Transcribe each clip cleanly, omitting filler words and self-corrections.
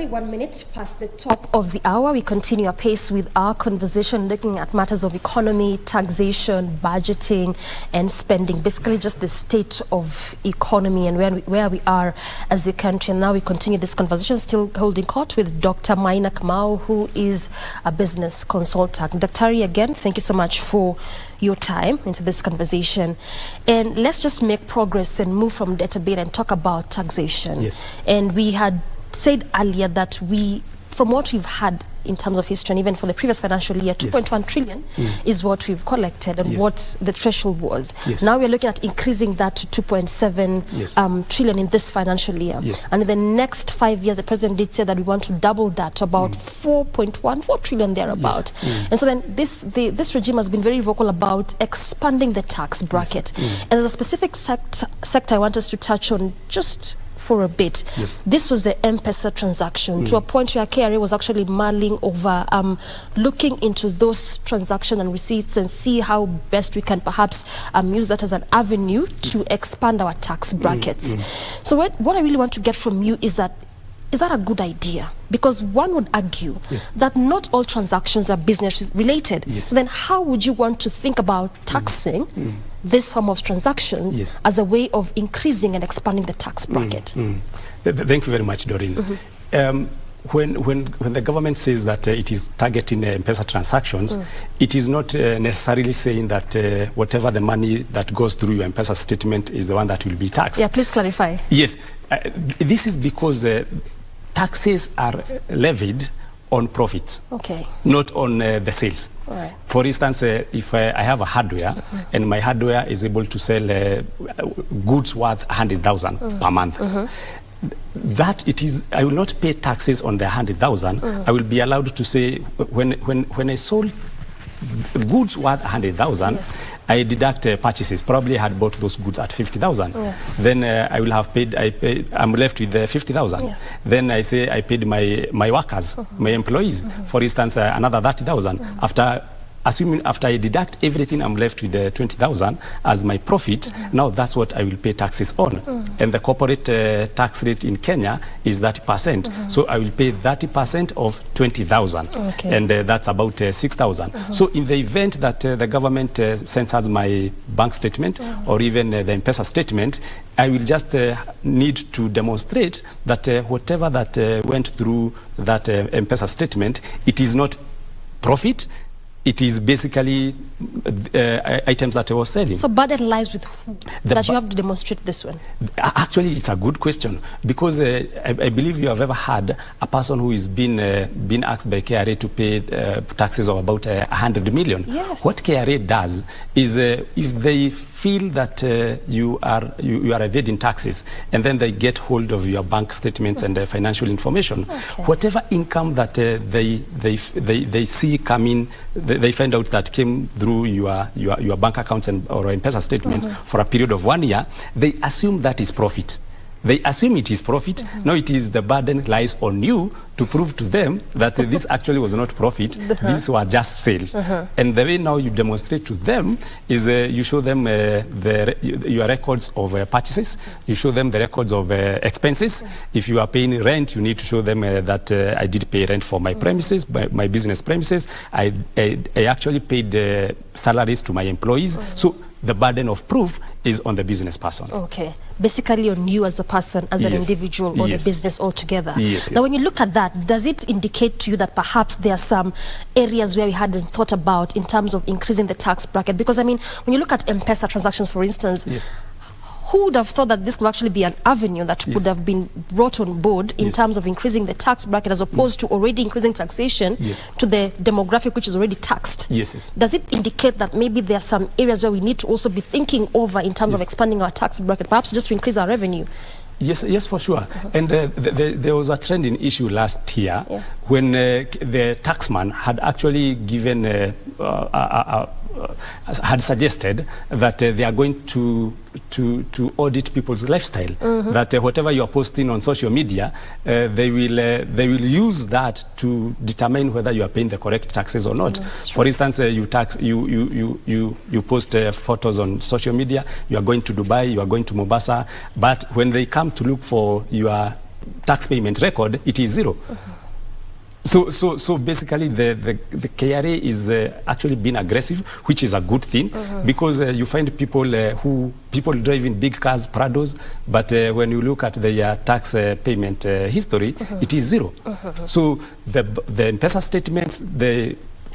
Exactly 1 minute past the top of the hour. We continue our pace with our conversation, looking at matters of economy, taxation, budgeting, and spending. Basically, just the state of economy and where we are as a country. And now we continue this conversation, still holding court with Dr. Maina Kamau, who is a business consultant. Dr. again, thank you so much for your time into this conversation. And let's just make progress and move from debt a bit and talk about taxation. Yes. And we had said earlier that from what we've had in terms of history, and even for the previous financial year, 2.1 trillion is what we've collected and what the threshold was. Now we're looking at increasing that to 2.7 trillion in this financial year. And in the next 5 years, the president did say that we want to double that to about 4.14 trillion thereabout. And so then this regime has been very vocal about expanding the tax bracket. And there's a specific sector I want us to touch on just for a bit. This was the M-Pesa transaction, to a point where KRA was actually mulling over looking into those transactions and receipts and see how best we can perhaps use that as an avenue to expand our tax brackets. So what I really want to get from you is that a good idea? Because one would argue that not all transactions are business related. So then how would you want to think about taxing this form of transactions as a way of increasing and expanding the tax bracket? Thank you very much, Doreen. When the government says that it is targeting M-Pesa transactions, it is not necessarily saying that whatever the money that goes through your M-Pesa statement is the one that will be taxed. Yeah, please clarify. Yes, this is because taxes are levied on profits, not on the sales. For instance, if I have a hardware and my hardware is able to sell goods worth 100,000 per month, that it is, I will not pay taxes on the 100,000. I will be allowed to say when I sold goods worth 100,000, I deduct purchases. Probably I had bought those goods at 50,000. Then I will have paid. I'm left with 50,000. Then I say I paid my workers, my employees, for instance, another 30,000. After I deduct everything, I'm left with 20,000 as my profit. Now that's what I will pay taxes on. And the corporate tax rate in Kenya is 30%. So I will pay 30% of 20,000. And that's about 6,000. So in the event that the government sends us my bank statement or even the M-Pesa statement, I will just need to demonstrate that whatever that went through that M-Pesa statement, it is not profit. It is basically items that I was selling. So burden lies with who? That you have to demonstrate this one? Actually, it's a good question, because I believe you have ever had a person who is been asked by KRA to pay taxes of about 100 million. What KRA does is if they feel that you are evading taxes, and then they get hold of your bank statements and financial information, whatever income that they see coming, they find out that came through your bank accounts or M-Pesa statements for a period of 1 year, they assume that is profit. They assume it is profit. Now it is the burden lies on you to prove to them that this actually was not profit. These were just sales. And the way now you demonstrate to them is you show them your records of purchases. You show them the records of expenses. If you are paying rent, you need to show them that I did pay rent for my premises, my business premises. I actually paid salaries to my employees. So the burden of proof is on the business person. Basically on you as a person, as an individual, or the business altogether. Now when you look at that, does it indicate to you that perhaps there are some areas where we hadn't thought about in terms of increasing the tax bracket? Because I mean, when you look at M-Pesa transactions, for instance, who would have thought that this could actually be an avenue that would have been brought on board in terms of increasing the tax bracket, as opposed to already increasing taxation to the demographic which is already taxed? Does it indicate that maybe there are some areas where we need to also be thinking over in terms of expanding our tax bracket, perhaps just to increase our revenue? Yes, for sure. And there was a trending issue last year when the taxman had actually given had suggested that they are going to audit people's lifestyle. That whatever you are posting on social media, they will use that to determine whether you are paying the correct taxes or not. For instance, you post photos on social media. You are going to Dubai, you are going to Mombasa, but when they come to look for your tax payment record, it is zero. So basically the KRA is actually being aggressive, which is a good thing, because you find people driving big cars, Prados, but when you look at the tax payment history, it is zero. So the M-Pesa statements,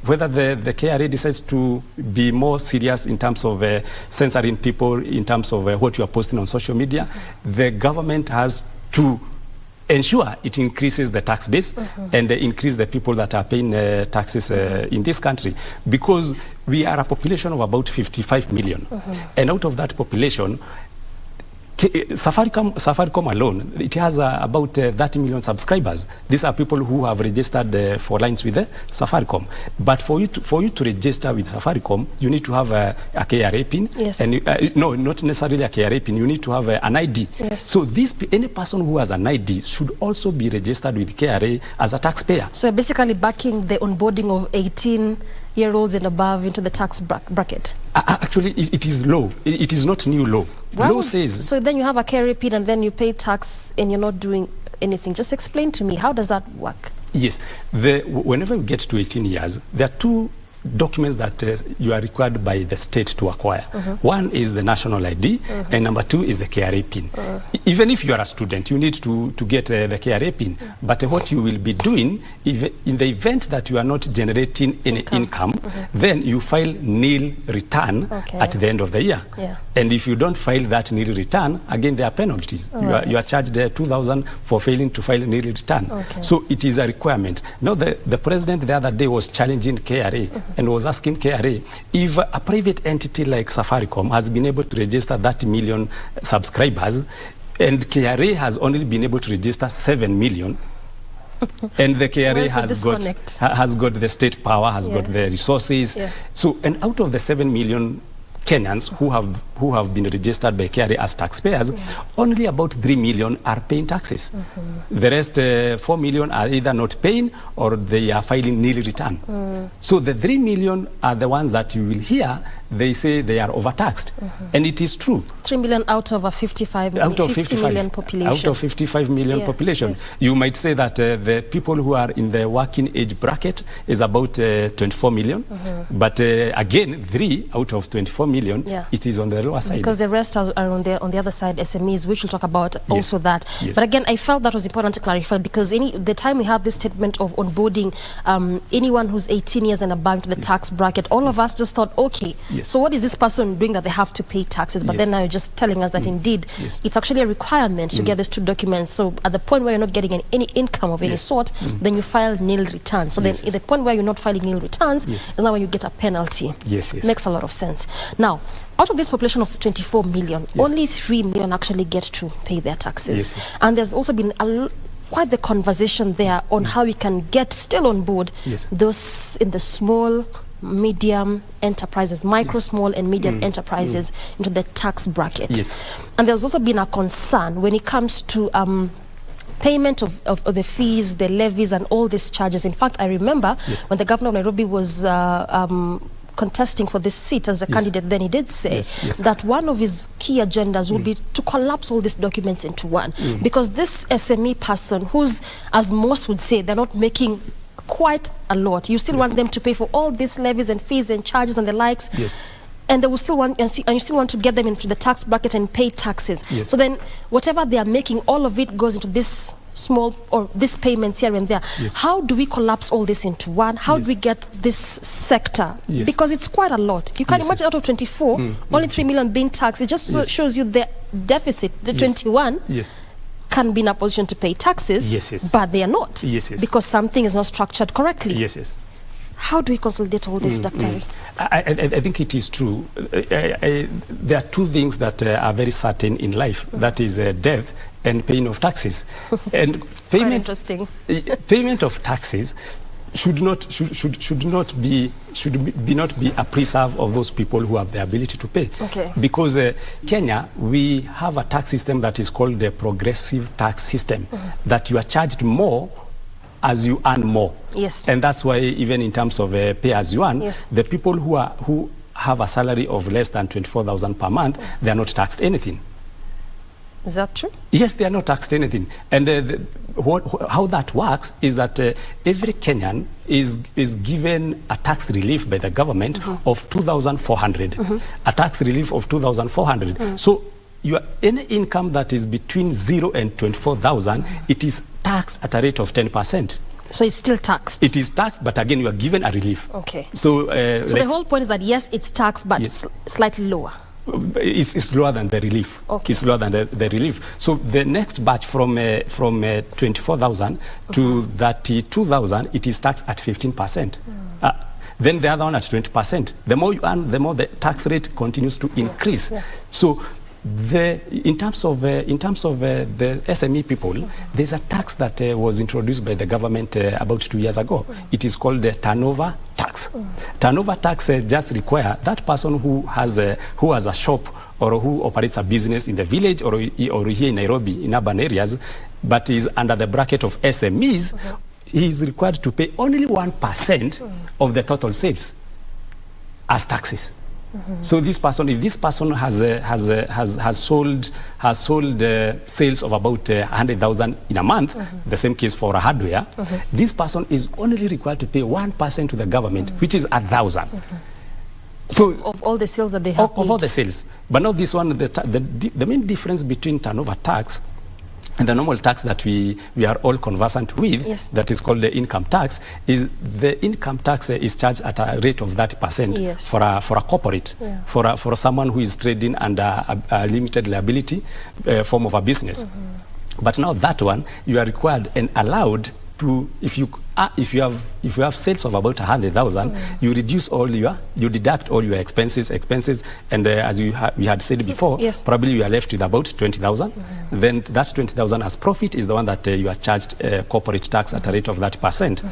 whether the KRA decides to be more serious in terms of censoring people, in terms of what you are posting on social media, the government has to ensure it increases the tax base and increase the people that are paying taxes in this country, because we are a population of about 55 million. And out of that population, Safaricom alone, it has about 30 million subscribers. These are people who have registered for lines with Safaricom. But for you to register with Safaricom, you need to have a KRA PIN. Yes. And no, not necessarily a KRA PIN. You need to have an ID. Yes. So any person who has an ID should also be registered with KRA as a taxpayer. So basically backing the onboarding of 18-year-olds and above into the tax bracket. Actually, it is law. It is not new law. Well, law says... So then you have a KRA PIN and then you pay tax and you're not doing anything. Just explain to me, how does that work? Yes. Whenever you get to 18 years, there are two documents that you are required by the state to acquire. One is the national ID, and number two is the KRA PIN. Even if you are a student, you need to get the KRA PIN. But what you will be doing, in the event that you are not generating any income, then you file nil return at the end of the year. And if you don't file that nil return, again there are penalties. You are charged 2,000 for failing to file nil return. So it is a requirement. Now the president the other day was challenging KRA and was asking KRA if a private entity like Safaricom has been able to register 30 million subscribers and KRA has only been able to register 7 million, and the KRA has got the state power, has got the resources. So, and out of the 7 million Kenyans who have been registered by KRA as taxpayers, only about 3 million are paying taxes. The rest 4 million are either not paying or they are filing nil return. So the 3 million are the ones that you will hear they say they are overtaxed, and it is true. 3 million out of a 55 million population. Out of 55 million population. You might say that the people who are in the working age bracket is about 24 million, but again 3 out of 24 million, it is on the lower side. Because the rest are on the other side, SMEs, which we'll talk about also that. But again, I felt that was important to clarify, because the time we have this statement of onboarding anyone who's 18 years and above to the tax bracket, all of us just thought, okay, so what is this person doing that they have to pay taxes? But then now you're just telling us that indeed it's actually a requirement to get these two documents. So at the point where you're not getting any income of any sort, then you file nil returns. So then at the point where you're not filing nil returns, is now when you get a penalty. Makes a lot of sense. Now, out of this population of 24 million, only 3 million actually get to pay their taxes. And there's also been quite the conversation there on how we can get still on board those in the small, medium enterprises, micro, small and medium enterprises into the tax bracket. And there's also been a concern when it comes to payment of the fees, the levies and all these charges. In fact, I remember when the governor of Nairobi was contesting for this seat as a candidate, then he did say that one of his key agendas would be to collapse all these documents into one, because this SME person who's, as most would say, they're not making quite a lot, you still want them to pay for all these levies and fees and charges and the likes, and they will still want, and you still want to get them into the tax bracket and pay taxes. So then whatever they are making, all of it goes into this small, or these payments here and there. How do we collapse all this into one? How do we get this sector? Because it's quite a lot. You can imagine out of 24, only 3 million being taxed. It just shows you the deficit, the 21 can be in a position to pay taxes, but they are not, because something is not structured correctly. How do we consolidate all this, Dr. I think it is true. There are two things that are very certain in life. That is death and paying of taxes. And payment of taxes should not be a preserve of those people who have the ability to pay. Because Kenya, we have a tax system that is called the progressive tax system, that you are charged more as you earn more. And that's why even in terms of pay as you earn, the people who have a salary of less than 24,000 per month, they are not taxed anything. Is that true? Yes, they are not taxed anything. And how that works is that every Kenyan is given a tax relief by the government of 2,400. A tax relief of 2,400. So any income that is between 0 and 24,000, it is taxed at a rate of 10%. So it's still taxed? It is taxed, but again, you are given a relief. Okay. So the whole point is that, yes, it's taxed, but slightly lower. It's lower than the relief. Okay. It's lower than the relief. So the next batch from 24,000 to 32,000, it is taxed at 15%. Then the other one at 20%. The more you earn, the more the tax rate continues to increase. So in terms of the SME people, there's a tax that was introduced by the government about 2 years ago. It is called the turnover tax. Turnover tax just require that person who has a shop or who operates a business in the village or here in Nairobi in urban areas, but is under the bracket of SMEs, he is required to pay only 1% of the total sales as taxes. So if this person has sold sales of about 100,000 in a month, the same case for a hardware, this person is only required to pay 1% to the government, which is 1,000. So of all the sales that they have of all the sales. But now this one, the main difference between turnover tax and the normal tax that we are all conversant with, that is called the income tax, is the income tax is charged at a rate of 30% for a corporate, for someone who is trading under a limited liability form of a business. But now that one, you are required and allowed to, if you have sales of about 100,000, you deduct all your expenses, and as we had said before, probably you are left with about 20,000. Then that 20,000 as profit is the one that you are charged corporate tax at a rate of 30%.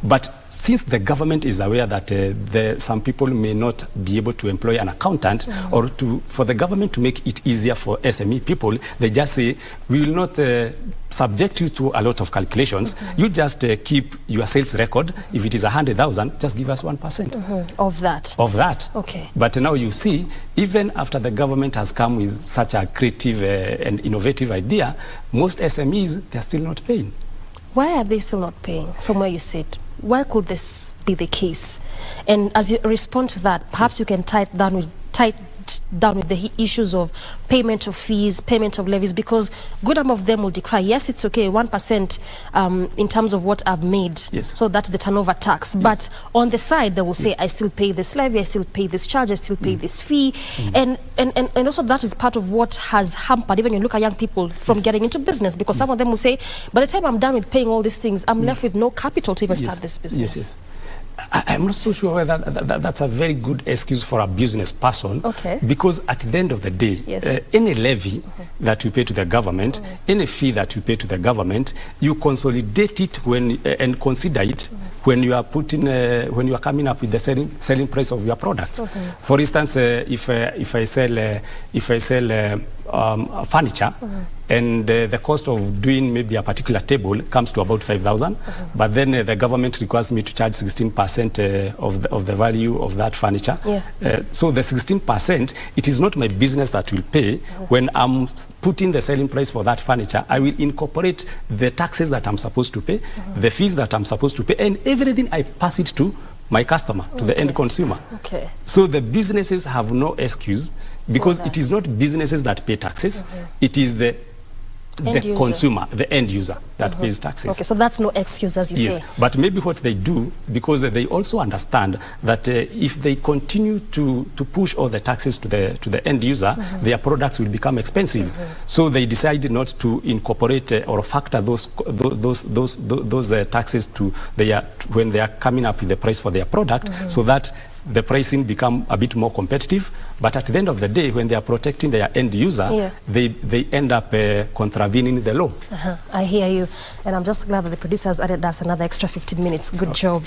But since the government is aware that some people may not be able to employ an accountant, or for the government to make it easier for SME people, they just say, we will not subject you to a lot of calculations. You just keep your sales record. If it is 100,000, just give us 1% of that. Of that. Okay. But now you see, even after the government has come with such a creative and innovative idea, most SMEs, they're still not paying. Why are they still not paying? From where you sit, why could this be the case? And as you respond to that, perhaps you can tie it down with the issues of payment of fees, payment of levies, because good number of them will decry, yes, it's okay, 1% in terms of what I've made. So that's the turnover tax. But on the side, they will say, I still pay this levy, I still pay this charge, I still pay this fee. And also that is part of what has hampered, even you look at young people from getting into business, because some of them will say, by the time I'm done with paying all these things, I'm left with no capital to even start this business. I'm not so sure whether that's a very good excuse for a business person, because at the end of the day, any levy that you pay to the government, any fee that you pay to the government, you consolidate it and consider it when you are when you are coming up with the selling price of your products. For instance, if I sell furniture, and the cost of doing maybe a particular table comes to about 5,000, but then the government requires me to charge 16% of the value of that furniture. So the 16%, it is not my business that will pay. When I'm putting the selling price for that furniture, I will incorporate the taxes that I'm supposed to pay, the fees that I'm supposed to pay, and everything I pass it to my customer, to the end consumer. So the businesses have no excuse, because it is not businesses that pay taxes, it is the consumer, the end user that pays taxes. So that's no excuse, as you say. But maybe what they do, because they also understand that if they continue to push all the taxes to the end user, their products will become expensive. So they decided not to incorporate or factor those taxes to when they are coming up with the price for their product, so that the pricing become a bit more competitive. But at the end of the day, when they are protecting their end user, they end up contravening the law. I hear you. And I'm just glad that the producers added us another extra 15 minutes. Good job.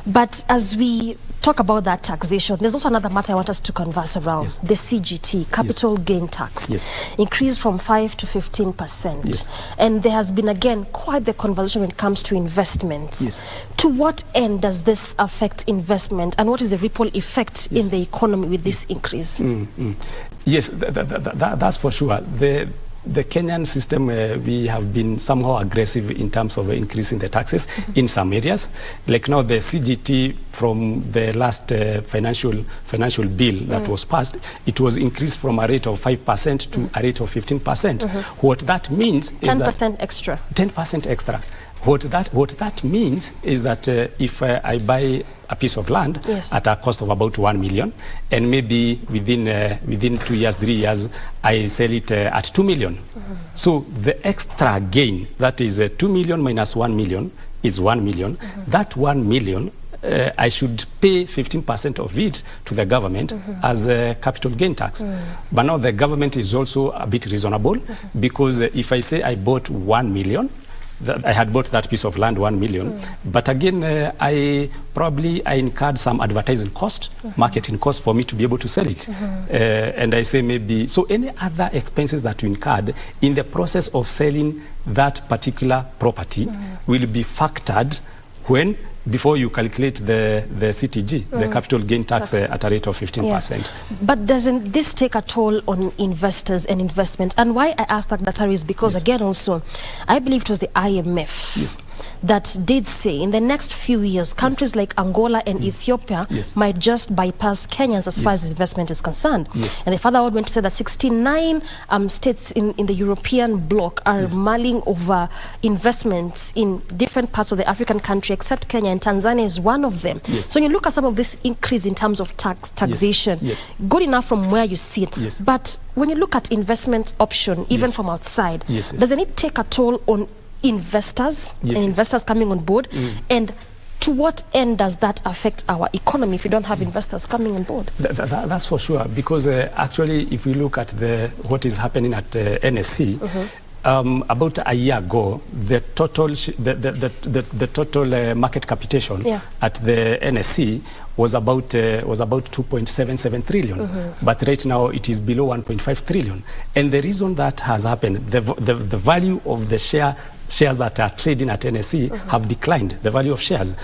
But as we talk about that taxation, there's also another matter I want us to converse around. The CGT, capital gain tax, increased from 5 to 15%. And there has been, again, quite the conversation when it comes to investments. To what end does this affect investment, and what is the ripple effect in the economy with this increase? Yes, that's for sure. the Kenyan system, we have been somehow aggressive in terms of increasing the taxes in some areas. Like now the CGT from the last financial bill that was passed, it was increased from a rate of 5% to a rate of 15%. What that means is 10% extra. 10% extra. What that means is that if I buy a piece of land at a cost of about 1 million, and maybe within 2 years, 3 years, I sell it at 2 million. So the extra gain, that is 2 million minus 1 million, is 1 million. That 1 million, I should pay 15% of it to the government as a capital gain tax. But now the government is also a bit reasonable, because if I say I bought 1 million, I had bought that piece of land 1 million, but again I incurred some advertising cost, marketing cost for me to be able to sell it. And I say maybe, so any other expenses that you incurred in the process of selling that particular property will be factored before you calculate the CTG, the capital gain tax at a rate of 15%. But doesn't this take a toll on investors and investment? And why I asked that is because, again, also, I believe it was the IMF that did say in the next few years, countries like Angola and Ethiopia might just bypass Kenyans as far as investment is concerned. And the further went to say that 69 states in the European bloc are mulling over investments in different parts of the African country, except Kenya, and Tanzania is one of them. So when you look at some of this increase in terms of taxation, good enough from where you see it. But when you look at investment option, even from outside, doesn't it take a toll on investors and investors coming on board? And to what end does that affect our economy if you don't have investors coming on board? That's for sure, because actually if we look at what is happening at NSC, about a year ago, the total market capitation at the NSC was about 2.77 trillion, but right now it is below 1.5 trillion. And the reason that has happened, the value of the shares that are trading at NSC have declined, the value of shares,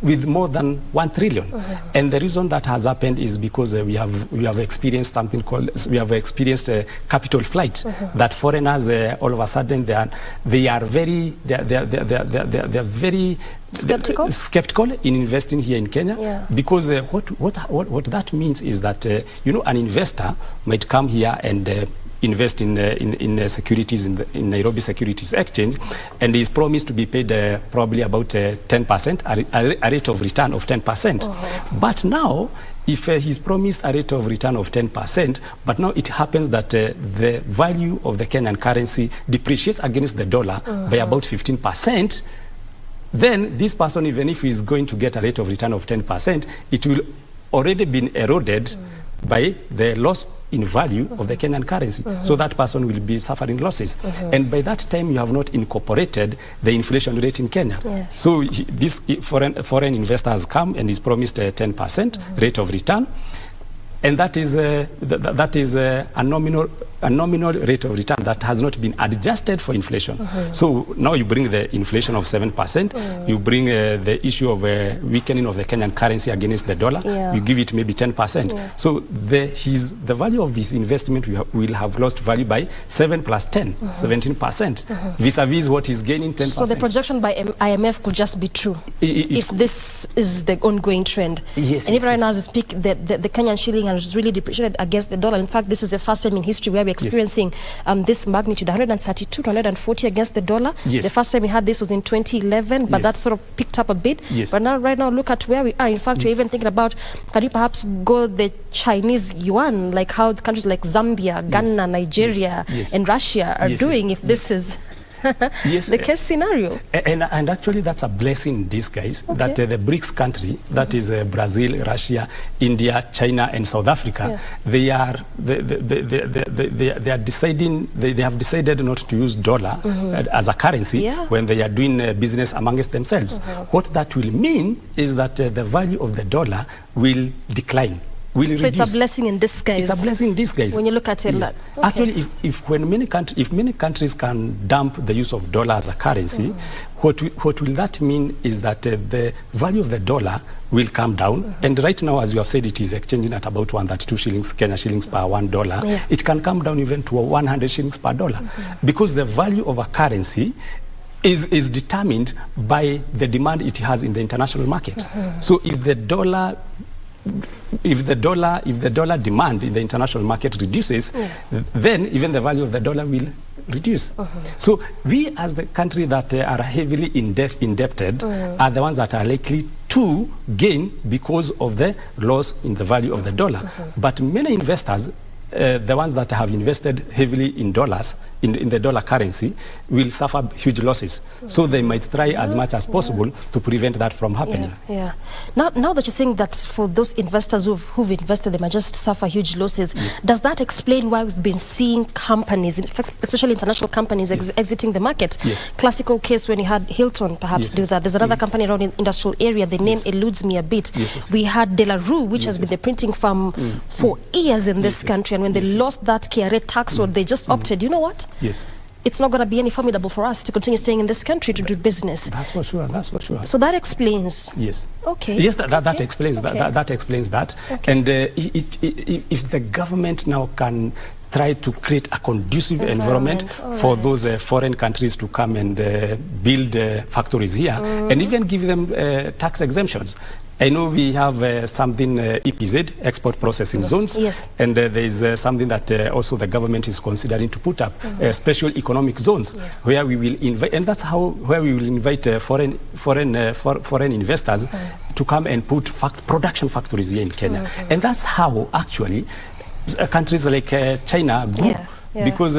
with more than 1 trillion. And the reason that has happened is because we have experienced something called, a capital flight, that foreigners all of a sudden they are very skeptical in investing here in Kenya, because what that means is that an investor might come here and invest in securities in Nairobi Securities Exchange, and is promised to be paid probably about 10%, a rate of return of 10%. But now, if he's promised a rate of return of 10%, but now it happens that the value of the Kenyan currency depreciates against the dollar by about 15%, then this person, even if he's going to get a rate of return of 10%, it will already been eroded by the loss in value of the Kenyan currency. So that person will be suffering losses. And by that time, you have not incorporated the inflation rate in Kenya. So this foreign investor has come and is promised a 10% rate of return. And that is a nominal rate of return that has not been adjusted for inflation. So now you bring the inflation of 7%, you bring the issue of weakening of the Kenyan currency against the dollar, you give it maybe 10%. So the value of his investment will have lost value by 7 plus 10, 17%, vis-a-vis what he's gaining 10%. So the projection by IMF could just be true if this is the ongoing trend. And even right now as we speak, the Kenyan shilling has really depreciated against the dollar. In fact, this is the first time in history where we're experiencing this magnitude, 132 to 140 against the dollar. The first time we had this was in 2011, but that sort of picked up a bit. But now, right now, look at where we are. In fact, we're even thinking about, can you perhaps go the Chinese yuan, like how countries like Zambia, Ghana, Nigeria, and Russia are doing if this is the case scenario. And actually that's a blessing in disguise, that the BRICS country, that is Brazil, Russia, India, China, and South Africa, they are deciding, they have decided not to use dollar as a currency when they are doing business amongst themselves. What that will mean is that the value of the dollar will decline will reduce. So it's a blessing in disguise. It's a blessing in disguise. When you look at it, yes. Okay. Actually, if many countries can dump the use of dollar as a currency, what will that mean is that the value of the dollar will come down. And right now, as you have said, it is exchanging at about 132 shillings, Kenya shillings per $1. Yeah. It can come down even to 100 shillings per dollar, because the value of a currency is determined by the demand it has in the international market. So if the dollar demand in the international market reduces, then even the value of the dollar will reduce. So we, as the country that are heavily indebted, are the ones that are likely to gain because of the loss in the value of the dollar. But many investors, the ones that have invested heavily in dollars, in the dollar currency, will suffer huge losses. So they might try as much as possible to prevent that from happening. Now that you're saying that for those investors who've invested, they might just suffer huge losses, does that explain why we've been seeing companies, especially international companies, exiting the market? Classical case when you had Hilton perhaps do that. There's another company around in industrial area, the name eludes me a bit. We had De La Rue, which has been the printing firm for years in this country, and when they lost that KRA tax road, they just opted, you know what? It's not going to be any formidable for us to continue staying in this country to do business. That's for sure. That's for sure. So that explains. Okay. Yes, that explains that. That explains that. And if the government now can try to create a conducive environment for those foreign countries to come and build factories here, and even give them tax exemptions. I know we have something EPZ, export processing zones, and there is something that also the government is considering to put up, special economic zones, where we will invite, and that's where we will invite foreign investors to come and put production factories here in Kenya, and that's how actually countries like China grew. Because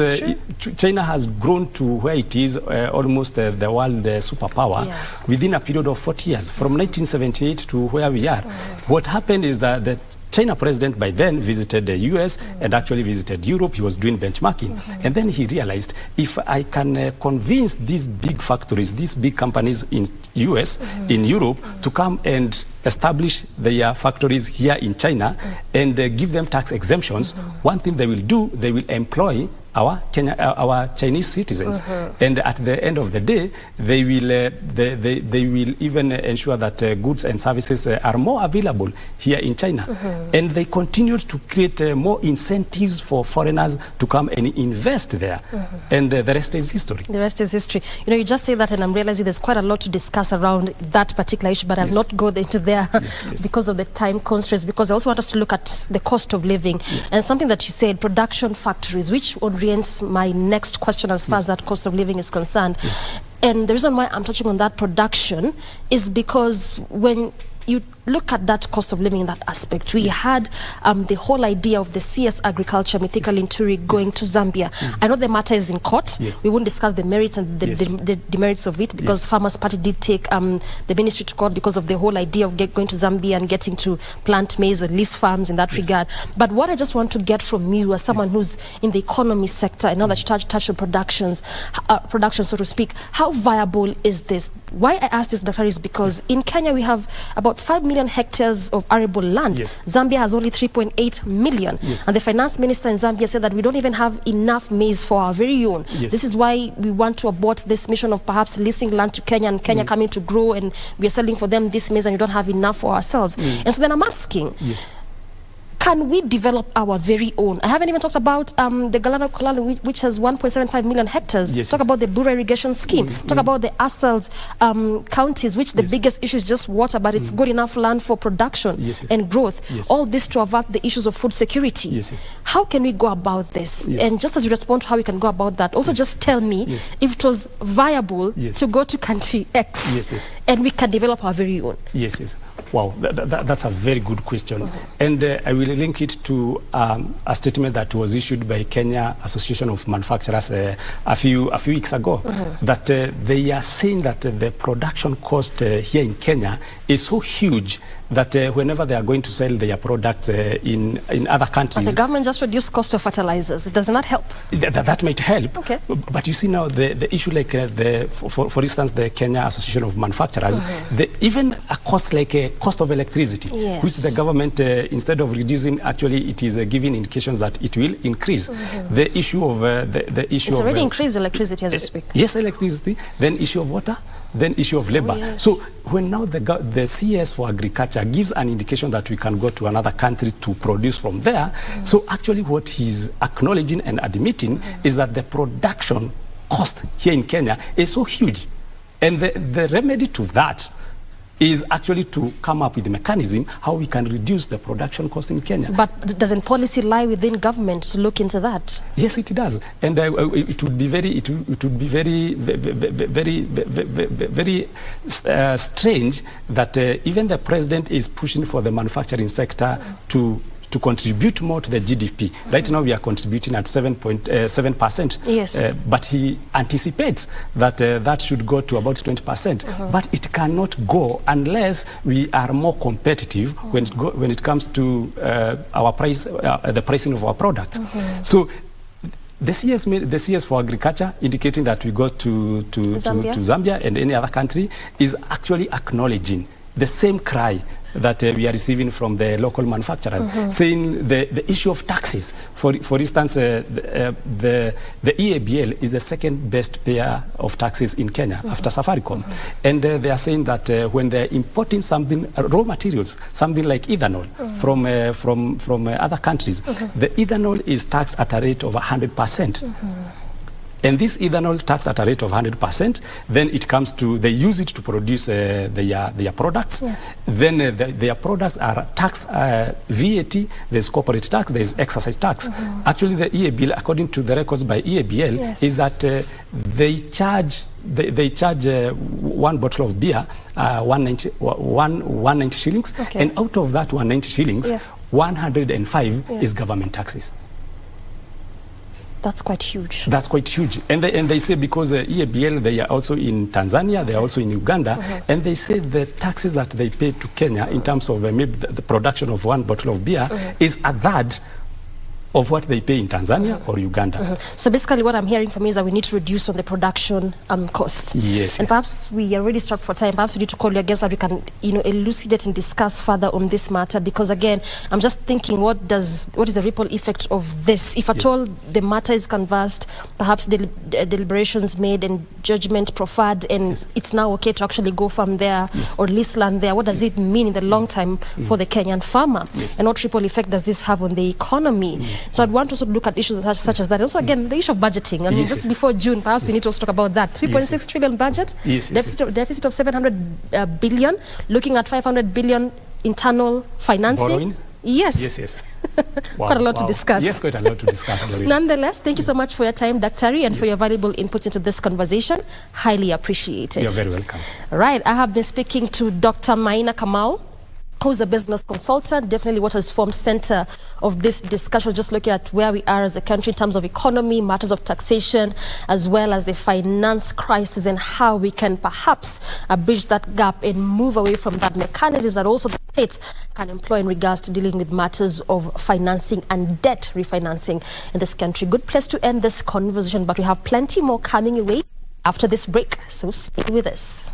China has grown to where it is, almost the world superpower, within a period of 40 years, from 1978 to where we are. What happened is that the China president by then visited the US and actually visited Europe. He was doing benchmarking. And then he realized, if I can convince these big factories, these big companies in US, in Europe, to come and establish their factories here in China and give them tax exemptions, one thing they will do, they will employ our Chinese citizens, and at the end of the day, they will even ensure that goods and services are more available here in China, and they continued to create more incentives for foreigners to come and invest there, and the rest is history. The rest is history. You know, you just say that, and I'm realizing there's quite a lot to discuss around that particular issue, but I've not gone into there because of the time constraints. Because I also want us to look at the cost of living and something that you said, production factories, which orients my next question as far as that cost of living is concerned. And the reason why I'm touching on that production is because when you look at that cost of living in that aspect, we had the whole idea of the CS Agriculture, Mithika Linturi, going to Zambia. I know the matter is in court. We won't discuss the merits and the demerits of it, because Farmers Party did take the ministry to court because of the whole idea of going to Zambia and getting to plant maize or lease farms in that regard. But what I just want to get from you as someone who's in the economy sector, I know that you touch on production, so to speak, how viable is this? Why I ask this, Doctor, is because in Kenya we have about 5 million hectares of arable land. Zambia has only 3.8 million. And the finance minister in Zambia said that we don't even have enough maize for our very own. This is why we want to abort this mission of perhaps leasing land to Kenya and Kenya coming to grow, and we are selling for them this maize and we don't have enough for ourselves. And so then I'm asking, can we develop our very own? I haven't even talked about the Galana Kolalo, which has 1.75 million hectares. Talk about the Bura irrigation scheme. Talk about the Asals counties, which the biggest issue is just water, but it's good enough land for production and growth. All this to avert the issues of food security. How can we go about this? And just as you respond to how we can go about that, also just tell me if it was viable to go to country X and we can develop our very own. Wow, that's a very good question. And I will link it to a statement that was issued by Kenya Association of Manufacturers a few weeks ago, that they are saying that the production cost here in Kenya is so huge that whenever they are going to sell their products in other countries... But the government just reduced cost of fertilizers. Does not help? That might help. Okay. But you see now the issue like, for instance, the Kenya Association of Manufacturers, even a cost like a cost of electricity, which the government, instead of reducing, actually it is giving indications that it will increase. The issue of... It's already increased electricity as we speak. Yes, electricity, then issue of water, then issue of labor. So when now the CS for agriculture gives an indication that we can go to another country to produce from there, so actually what he's acknowledging and admitting is that the production cost here in Kenya is so huge. And the remedy to that is actually to come up with a mechanism how we can reduce the production cost in Kenya. But doesn't policy lie within government to look into that? Yes, it does, and it would be very strange that even the president is pushing for the manufacturing sector to contribute more to the GDP. Right now we are contributing at 7.7%. Yes. But he anticipates that that should go to about 20%. But it cannot go unless we are more competitive when it comes to our price, the pricing of our products. So the CS for agriculture indicating that we go to Zambia and any other country is actually acknowledging the same cry that we are receiving from the local manufacturers, saying the issue of taxes. For instance, the EABL is the second best payer of taxes in Kenya after Safaricom. And they are saying that when they're importing something, raw materials, something like ethanol from other countries, the ethanol is taxed at a rate of 100%. And this ethanol tax at a rate of 100%, then it comes to, they use it to produce their products. Then their products are taxed VAT, there's corporate tax, there's excise tax. Actually, the EABL, according to the records by EABL, is that they charge one bottle of beer 190 shillings, and out of that 190 shillings, 105 is government taxes. That's quite huge. That's quite huge. And they say because EABL, they are also in Tanzania, they are also in Uganda, and they say the taxes that they pay to Kenya in terms of maybe the production of one bottle of beer is a third of what they pay in Tanzania or Uganda. So basically what I'm hearing from you is that we need to reduce on the production cost. Yes. And perhaps we are already strapped for time. Perhaps we need to call you again so that we can, elucidate and discuss further on this matter. Because again, I'm just thinking, what is the ripple effect of this? If at all the matter is canvassed, perhaps deliberations made and judgment proffered, and it's now okay to actually go from there or lease land there. What does it mean in the long time for the Kenyan farmer? And what ripple effect does this have on the economy? So I'd want to also look at issues such as that. Also, again, the issue of budgeting. I mean, just before June, perhaps we need to also talk about that. 3.6 trillion budget, deficit of 700 billion, looking at 500 billion internal financing. Borrowing? Yes. Quite a lot to discuss. Yes, quite a lot to discuss. Nonetheless, thank you so much for your time, Daktari, and for your valuable inputs into this conversation. Highly appreciated. You're very welcome. All right, I have been speaking to Dr. Maina Kamau, who's a business consultant, definitely what has formed center of this discussion, just looking at where we are as a country in terms of economy, matters of taxation, as well as the finance crisis and how we can perhaps bridge that gap and move away from that mechanisms that also the state can employ in regards to dealing with matters of financing and debt refinancing in this country. Good place to end this conversation, but we have plenty more coming away after this break, so stay with us.